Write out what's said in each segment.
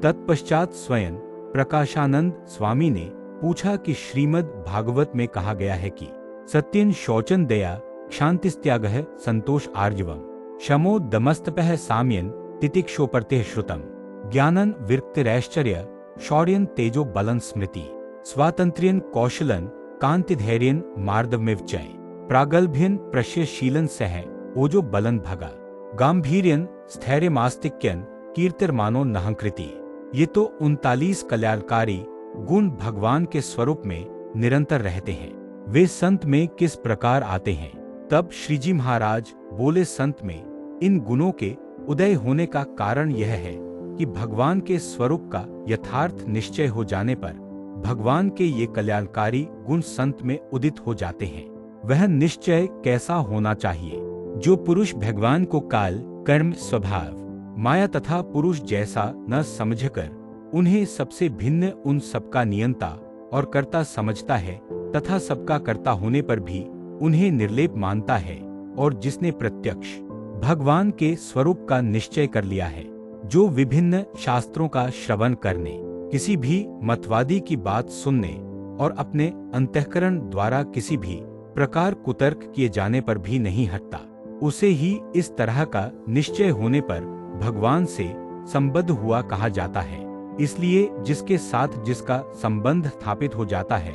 तत्पश्चात स्वयं प्रकाशानंद स्वामी ने पूछा कि श्रीमद् भागवत में कहा गया है कि सत्यं शौचं दया क्षान्तिस्त्यागः संतोष आर्जवम् शमो दमस्तपः साम्यं तितिक्षोपर्तिः श्रुतम् ज्ञानं विरक्तिरैश्चर्य शौर्यं तेजो बलं स्मृति स्वातंत्र्यं कौशलं कांतिधैर्यं मार्दवमिव च प्रागल्भ्यं प्रश्यशीलं सह ओजो बलं भगा गांभीर्यं स्थैर्यमास्तिक्यं कीर्तिर्मानो नहंकृति। ये तो 39 कल्याणकारी गुण भगवान के स्वरूप में निरंतर रहते हैं। वे संत में किस प्रकार आते हैं? तब श्रीजी महाराज बोले, संत में इन गुणों के उदय होने का कारण यह है कि भगवान के स्वरूप का यथार्थ निश्चय हो जाने पर भगवान के ये कल्याणकारी गुण संत में उदित हो जाते हैं। वह निश्चय कैसा होना चाहिए? जो पुरुष भगवान को काल, कर्म, स्वभाव, माया तथा पुरुष जैसा न समझकर उन्हें सबसे भिन्न उन सबका नियंता और कर्ता समझता है तथा सबका कर्ता होने पर भी उन्हें निर्लेप मानता है, और जिसने प्रत्यक्ष भगवान के स्वरूप का निश्चय कर लिया है, जो विभिन्न शास्त्रों का श्रवण करने, किसी भी मतवादी की बात सुनने और अपने अंतःकरण द्वारा किसी भी प्रकार कुतर्क किए जाने पर भी नहीं हटता, उसे ही इस तरह का निश्चय होने पर भगवान से संबद्ध हुआ कहा जाता है। इसलिए जिसके साथ जिसका संबंध स्थापित हो जाता है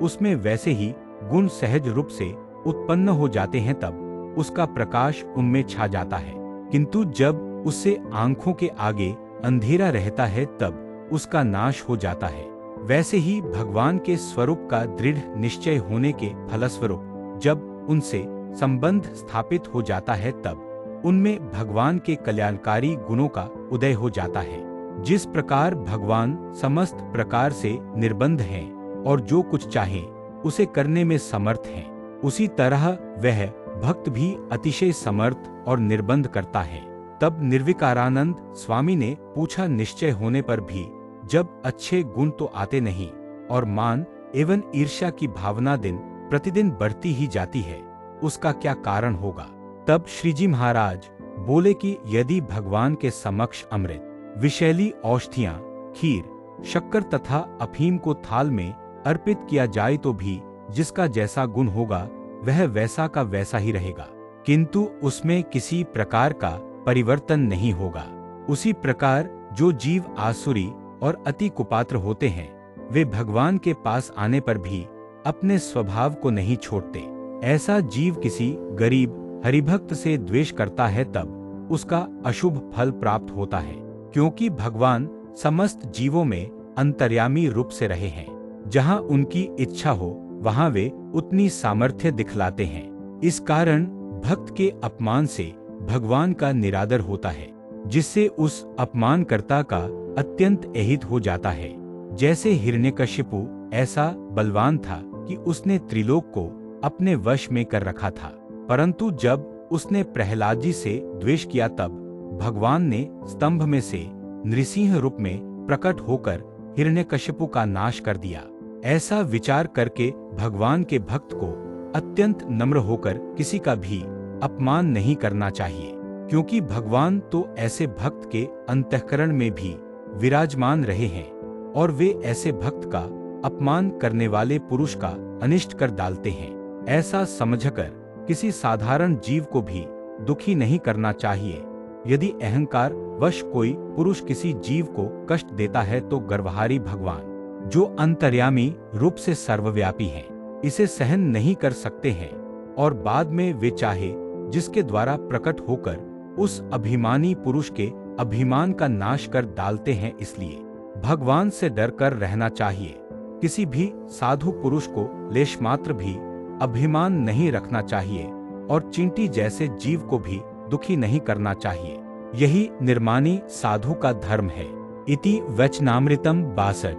उसमें वैसे ही गुण सहज रूप से उत्पन्न हो जाते हैं, तब उसका प्रकाश उनमें छा जाता है। किंतु जब उससे आंखों के आगे अंधेरा रहता है तब उसका नाश हो जाता है। वैसे ही भगवान के स्वरूप का दृढ़ निश्चय होने के फलस्वरूप जब उनसे संबंध स्थापित हो जाता है तब उनमें भगवान के कल्याणकारी गुणों का उदय हो जाता है। जिस प्रकार भगवान समस्त प्रकार से निर्बंध हैं और जो कुछ चाहे उसे करने में समर्थ हैं, उसी तरह वह भक्त भी अतिशय समर्थ और निर्बंध करता है। तब निर्विकारानंद स्वामी ने पूछा, निश्चय होने पर भी जब अच्छे गुण तो आते नहीं और मान एवं ईर्ष्या की भावना दिन प्रतिदिन बढ़ती ही जाती है, उसका क्या कारण होगा? तब श्रीजी महाराज बोले कि यदि भगवान के समक्ष अमृत, विषैली औषधियां, खीर, शक्कर तथा अफीम को थाल में अर्पित किया जाए तो भी जिसका जैसा गुण होगा वह वैसा का वैसा ही रहेगा, किंतु उसमें किसी प्रकार का परिवर्तन नहीं होगा। उसी प्रकार जो जीव आसुरी और अति कुपात्र होते हैं वे भगवान के पास आने पर भी अपने स्वभाव को नहीं छोड़ते। ऐसा जीव किसी गरीब हरिभक्त से द्वेष करता है तब उसका अशुभ फल प्राप्त होता है, क्योंकि भगवान समस्त जीवों में अंतर्यामी रूप से रहे हैं। जहाँ उनकी इच्छा हो वहाँ वे उतनी सामर्थ्य दिखलाते हैं। इस कारण भक्त के अपमान से भगवान का निरादर होता है, जिससे उस अपमानकर्ता का अत्यंत अहित हो जाता है। जैसे हिरण्यकशिपु ऐसा बलवान था कि उसने त्रिलोक को अपने वश में कर रखा था, परंतु जब उसने प्रहलाद जी से द्वेष किया तब भगवान ने स्तंभ में से नृसिंह रूप में प्रकट होकर हिरण्यकशिपु का नाश कर दिया। ऐसा विचार करके भगवान के भक्त को अत्यंत नम्र होकर किसी का भी अपमान नहीं करना चाहिए, क्योंकि भगवान तो ऐसे भक्त के अंतःकरण में भी विराजमान रहे हैं और वे ऐसे भक्त का अपमान करने वाले पुरुष का अनिष्ट कर डालते हैं। ऐसा समझकर किसी साधारण जीव को भी दुखी नहीं करना चाहिए। यदि अहंकार वश कोई पुरुष किसी जीव को कष्ट देता है तो गर्वहारी भगवान, जो अंतर्यामी रूप से सर्वव्यापी हैं, इसे सहन नहीं कर सकते हैं और बाद में वे चाहे जिसके द्वारा प्रकट होकर उस अभिमानी पुरुष के अभिमान का नाश कर डालते हैं। इसलिए भगवान से डर कर रहना चाहिए। किसी भी साधु पुरुष को लेश मात्र भी अभिमान नहीं रखना चाहिए और चींटी जैसे जीव को भी दुखी नहीं करना चाहिए। यही निर्माणी साधु का धर्म है। इति वचनामृतम 62।